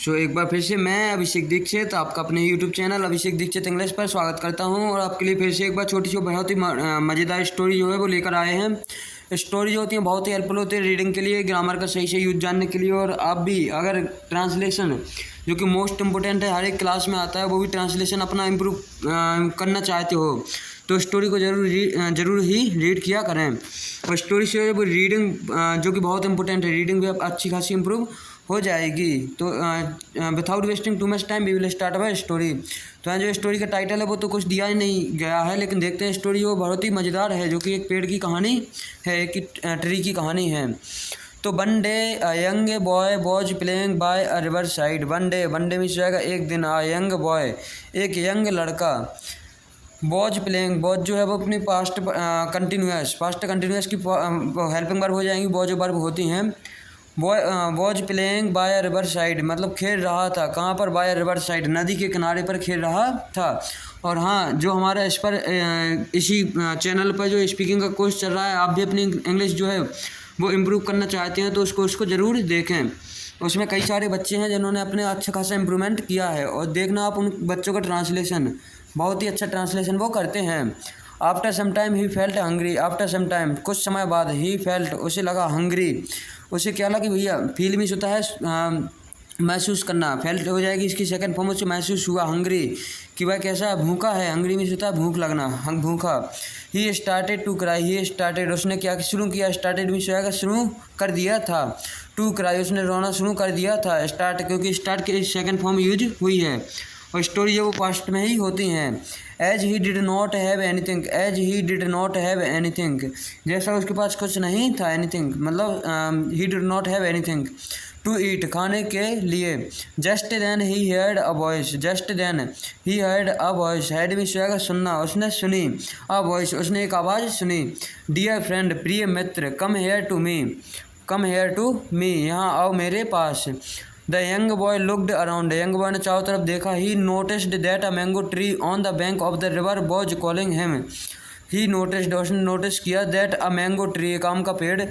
एक बार फिर से मैं अभिषेक दीक्षित आपका अपने यूट्यूब चैनल अभिषेक दीक्षित इंग्लिश पर स्वागत करता हूं और आपके लिए फिर से एक बार छोटी सी बहुत ही मज़ेदार स्टोरी जो है वो लेकर आए हैं। स्टोरी जो होती है बहुत ही हेल्पफुल होती है रीडिंग के लिए, ग्रामर का सही यूज जानने के लिए। और आप भी अगर ट्रांसलेशन जो कि मोस्ट इम्पोर्टेंट है, हर एक क्लास में आता है, वो भी ट्रांसलेशन अपना इम्प्रूव करना चाहते हो तो स्टोरी को जरूर ही रीड किया करें। और स्टोरी से वो रीडिंग जो कि बहुत इंपॉर्टेंट है, रीडिंग भी अच्छी खासी इम्प्रूव हो जाएगी। तो without wasting too much time we will start our story. तो जो स्टोरी का टाइटल है वो तो कुछ दिया ही नहीं गया है, लेकिन देखते हैं स्टोरी वो बहुत ही मज़ेदार है, जो कि एक पेड़ की कहानी है, एक ट्री की कहानी है। तो one day a young boy was playing by a river side. One day में जाएगा एक दिन, अ यंग बॉय एक यंग लड़का, वॉज प्लेइंग, वॉज जो है वो अपनी पास्ट कंटिन्यूस की हेल्पिंग वर्ब हो जाएंगी, वॉज वर्ब होती हैं। Was playing by river side मतलब खेल रहा था, कहाँ पर, बाय रिवर साइड नदी के किनारे पर खेल रहा था। और हाँ, जो हमारा इस पर इसी चैनल पर जो स्पीकिंग का कोर्स चल रहा है, आप भी अपनी इंग्लिश जो है वो इम्प्रूव करना चाहते हैं तो उस कोर्स को ज़रूर देखें। उसमें कई सारे बच्चे हैं जिन्होंने अपने अच्छा खासा इम्प्रूवमेंट किया है, और देखना आप उन बच्चों का ट्रांसलेशन, बहुत ही अच्छा ट्रांसलेशन वो करते हैं। After some time he felt hungry, after some time कुछ समय बाद, ही फेल्ट उसे लगा, हंग्री उसे क्या लगा, भैया फील मीन्स होता है महसूस करना, फेल्ट हो जाएगी इसकी सेकंड फॉर्म, उसे महसूस हुआ, हंग्री कि वह कैसा भूखा है, हंग्री मीन्स होता है भूख लगना, भूखा। He started to cry, he started उसने क्या शुरू किया, स्टार्टेड मीन्स होगा शुरू कर दिया था, टू क्राई उसने रोना शुरू कर दिया था, स्टार्ट क्योंकि स्टार्ट की सेकंड फॉर्म यूज हुई है, और स्टोरी जो वो पास्ट में ही होती हैं। As he did not have anything, as he did not have anything जैसा उसके पास कुछ नहीं था, एनीथिंग मतलब he did not have anything to eat खाने के लिए। Just then he heard a voice, just then he heard a voice, had भी सुनेगा सुनना, उसने सुनी, अ वॉइस उसने एक आवाज़ सुनी, डियर फ्रेंड प्रिय मित्र, come here to me, come here to me यहाँ आओ मेरे पास। The young boy looked around, young boy ने चारों तरफ देखा। He noticed that a mango tree on the bank of the river was calling him, he noticed उसने notice किया, दैट अ मैंगो ट्री एक आम का पेड़,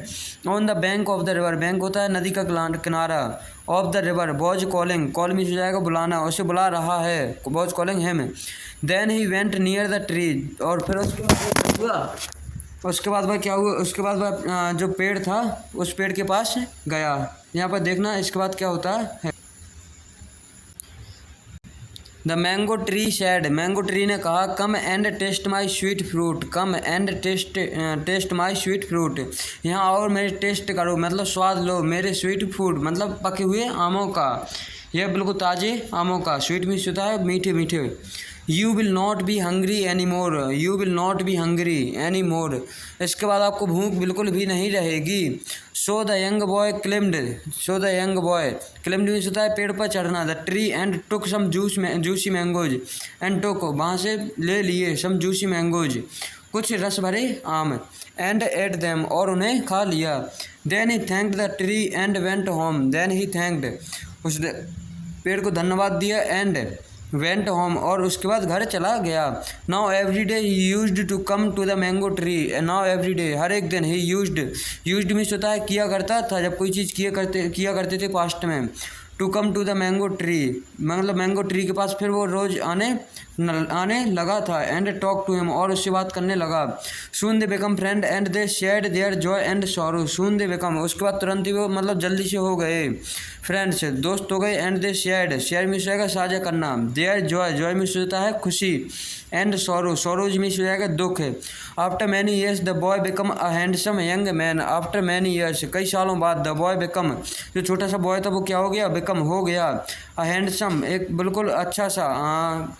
on the bank of the river bank होता है नदी का किनारा, of the river was calling, call means हो जाएगा बुलाना, उसे बुला रहा है, was calling him. Then he went near the tree और फिर उसके बाद वह क्या हुआ, उसके बाद वह जो पेड़ था उस पेड़ के पास गया। यहाँ पर देखना इसके बाद क्या होता है। The mango tree said, mango tree ने कहा, come and taste my sweet fruit, come and taste my sweet fruit यहाँ और मेरे टेस्ट करो मतलब स्वाद लो मेरे स्वीट फ्रूट मतलब पके हुए आमों का, यह बिल्कुल ताज़े आमों का, स्वीट मीन्स होता है मीठे मीठे। You will not be hungry any more, you will not be hungry any more इसके बाद आपको भूख बिल्कुल भी नहीं रहेगी। So the young boy climbed, so the young boy climbed means होता है पेड़ पर चढ़ना, the tree and took some juicy mangoes, and took वहाँ से ले लिए, सम जूसी मैंगोज कुछ रस भरे आम, एंड एट देम और उन्हें खा लिया। Then he thanked the tree and went home, then he thanked उसने पेड़ को धन्यवाद दिया, एंड वेंट होम और उसके बाद घर चला गया। Now every day he used to come to the mango tree, now every day हर एक दिन, ही यूज्ड मीन्स होता है किया करता था, जब कोई चीज़ किया करते थे पास्ट में। To come to the mango tree मतलब मैंगो ट्री के पास फिर वो रोज़ आने लगा था, एंड टॉक टू हिम और उससे बात करने लगा। Soon they become friend and they shared their joy and sorrow, soon they become उसके बाद तुरंत ही वो मतलब जल्दी से हो गए, फ्रेंड्स दोस्त हो गए, and they shared, share means होगा साझा करना, देयर जॉय, जॉय मीन्स होता है खुशी, एंड सॉरो, सॉरोज मीन्स हो जाएगा दुख। After many years the boy become a handsome young man, after many years कई सालों बाद, द बॉय बिकम जो छोटा सा बॉय था वो क्या हो गया, बिकम हो गया, अ हैंडसम एक बिल्कुल अच्छा सा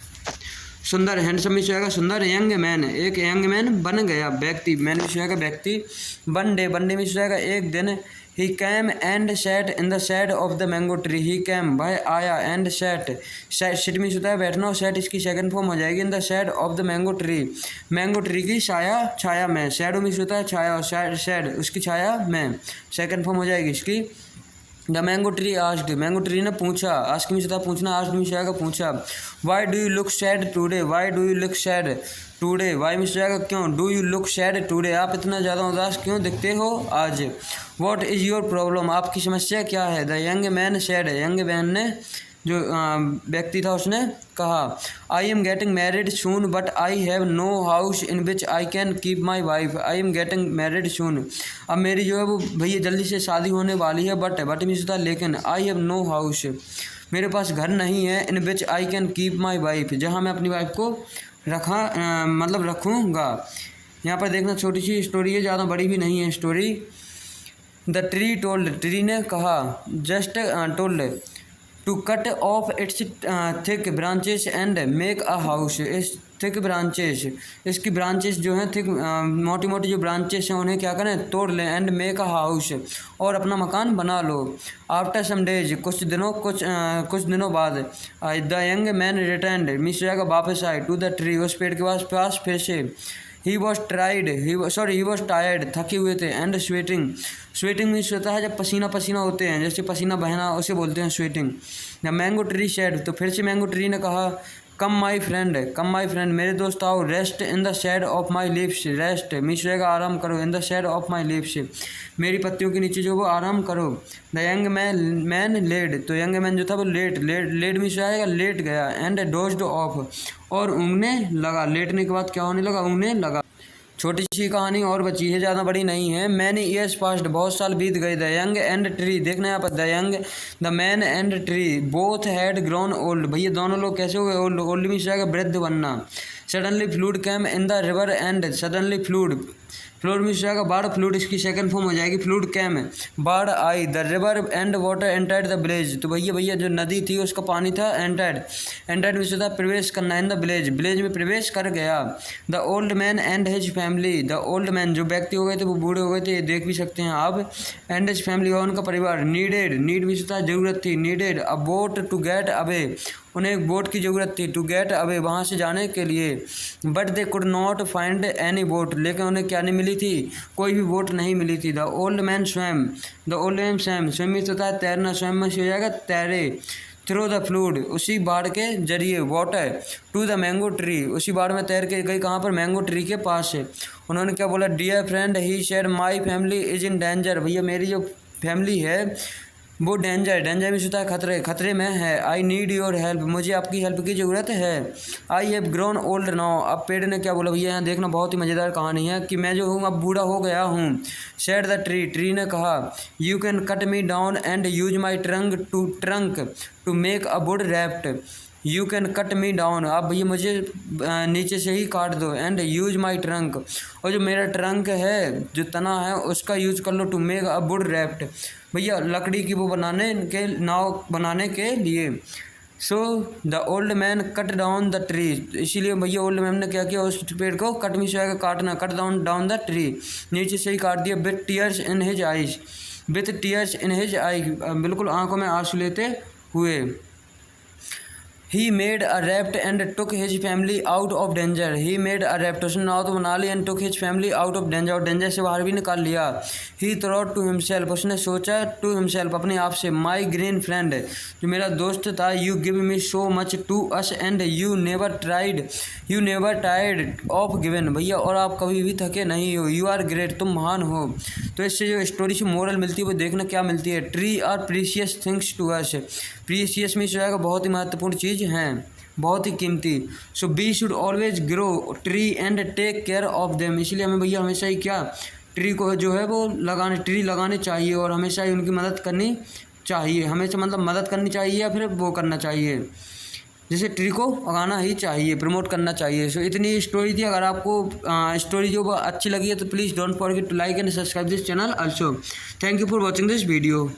सुंदर, हैंडसम मीन्स होगा सुंदर, यंग मैन एक यंग मैन बन गया, व्यक्ति, मैन मीन्स होगा व्यक्ति। वन डे मीन्स होगा एक दिन। He came and sat in the shade of the mango tree, he came वह आया, एंड सैट सिट मीन्स होता है बैठना, और सैट इसकी सेकंड फॉर्म हो जाएगी, in the shade of the mango tree की छाया में, शैडो मीन्स होता है छाया, और शेड उसकी छाया में सेकंड फॉर्म हो जाएगी इसकी। The mango tree asked, mango tree ने पूछा, आस्क मीन्स था पूछना, आस्क्ड मीन्स जाएगा पूछा। Why do you look sad today, why do you look sad today, why means जाएगा क्यों, do you look sad today, आप इतना ज़्यादा उदास क्यों दिखते हो आज। व्हाट इज़ योर प्रॉब्लम, आपकी समस्या क्या है। The young man said, young man ने जो व्यक्ति था उसने कहा, I am getting married soon but I have no house in which I can keep my wife, I am getting married soon, अब मेरी जो है वो भैया जल्दी से शादी होने वाली है, बट मीन्स था लेकिन, आई हैव नो हाउस, मेरे पास घर नहीं है, in which I can keep my wife, जहाँ मैं अपनी वाइफ को मतलब रखूँगा। यहाँ पर देखना छोटी सी स्टोरी है, ज़्यादा बड़ी भी नहीं है story. The tree told, tree ने कहा, just told to cut off its thick branches and make a house, इस थिक ब्रांचेस, इसकी ब्रांचेस जो हैं थिक मोटी मोटी जो ब्रांचेस हैं उन्हें क्या करें, तोड़ लें, एंड मेक अ हाउस, और अपना मकान बना लो। आफ्टर सम डेज, कुछ दिनों बाद, the young man returned, means जाएगा वापस आए, टू द ट्री, उस पेड़ के पास फिर से। ही वॉज टायर्ड, थके हुए थे, एंड स्वेटिंग मीन्स होता है जब पसीना पसीना होते हैं, जैसे पसीना बहना उसे बोलते हैं sweating. The mango tree shade, तो फिर से मैंगो ट्री ने कहा, कम माई फ्रेंड, मेरे दोस्त आओ, rest in the shade of my leaves, rest means रहेगा आराम करो, in the shade of my leaves, मेरी पत्तियों के नीचे जो वो आराम करो। द यंग मैन लेड, तो यंग मैन जो था वो लेट मीन्स आएगा लेट गया, एंड डोज्ड ऑफ, और ऊँघने लगा, लेटने के बाद क्या होने लगा, ऊँघने लगा। छोटी सी कहानी और बची है, ज़्यादा बड़ी नहीं है। मैनी ईयर्स पास्ट, बहुत साल बीत गए। द यंग एंड ट्री, देखना यहाँ पर, the man and tree both had grown old, भैया दोनों लोग कैसे हुए ओल्ड, ओल्ड मीन्स जाएगा वृद्ध बनना। Suddenly flood came in the river and, suddenly flood means जाएगा बाढ़, फ्लूड इसकी सेकंड फॉर्म हो जाएगी, फ्लूड कैम, बाढ़ आई। The river and water entered the village, तो भैया जो नदी थी उसका पानी था एंटर्ड मीन्स था प्रवेश करना, इन द विलेज में प्रवेश कर गया। The old man and his family, the old man जो व्यक्ति हो गए थे वो बूढ़े हो गए थे, ये देख भी सकते हैं आप, एंड हिज फैमिली और उनका परिवार, नीड मीन्स था जरूरत थी, needed a boat to get away, उन्हें एक बोट की ज़रूरत थी, टू गेट अवे वहाँ से जाने के लिए। But they could not find any boat, लेकिन उन्हें क्या नहीं मिली थी, कोई भी बोट नहीं मिली थी। The old man swum, swum means होता है तैरना, स्वैम में हो जाएगा तैरे। थ्रू द फ्लूड, उसी बाढ़ के जरिए, water to the mango tree, उसी बाढ़ में तैर के गई कहाँ पर, मैंगो ट्री के पास है। उन्होंने क्या बोला, dear friend he said my family is in danger, भैया मेरी जो फैमिली है वो डेंजर मीन्स होता है खतरे में है। आई नीड योर हेल्प, मुझे आपकी हेल्प की ज़रूरत है। I have grown old now, अब पेड़ ने क्या बोला भैया, यहाँ देखना बहुत ही मज़ेदार कहानी है कि मैं जो हूँ अब बूढ़ा हो गया हूँ। सेड द ट्री ने कहा, you can cut me down and use my trunk to make a wood raft, you can cut me down, आप भैया मुझे नीचे से ही काट दो, एंड यूज माई ट्रंक, और जो मेरा ट्रंक है जो तना है उसका यूज कर लो, to make a wood raft, भैया लकड़ी की वो नाव बनाने के लिए। So the old man cut down the tree, इसीलिए भैया ओल्ड मैन ने क्या किया, उस पेड़ को कट मीन्स आएगा काटना, कट डाउन द ट्री, नीचे से ही काट दिया। With tears in his eyes, बिल्कुल आंखों में आंसू लेते हुए। He made a raft and took his family out of danger, he made a raft, उसने नाव तो बना ली, and took his family out of danger, और डेंजर से बाहर भी निकाल लिया। ही थॉट टू हिमसेल्फ, उसने सोचा टू हिमसेल्फ, अपने आप से, माई ग्रीन फ्रेंड, जो मेरा दोस्त था, you give me so much to us and you never tired of given, भैया और आप कभी भी थके नहीं हो, यू आर ग्रेट, तुम महान हो। तो इससे जो स्टोरी से मोरल मिलती है वो देखना क्या मिलती है, tree are precious things to us, precious means जाएगा बहुत ही महत्वपूर्ण चीज़ हैं, बहुत ही कीमती। So we should always grow tree and take care of them, इसलिए हमें भैया हमेशा ही क्या, ट्री को जो है वो ट्री लगाने चाहिए, और हमेशा ही उनकी मदद करनी चाहिए, हमेशा मतलब मदद करनी चाहिए या फिर वो करना चाहिए, जैसे ट्री को उगाना ही चाहिए, प्रमोट करना चाहिए। सो इतनी स्टोरी थी। अगर आपको स्टोरी जो अच्छी लगी है तो please don't forget to like and subscribe this channel also. Thank you for watching this video.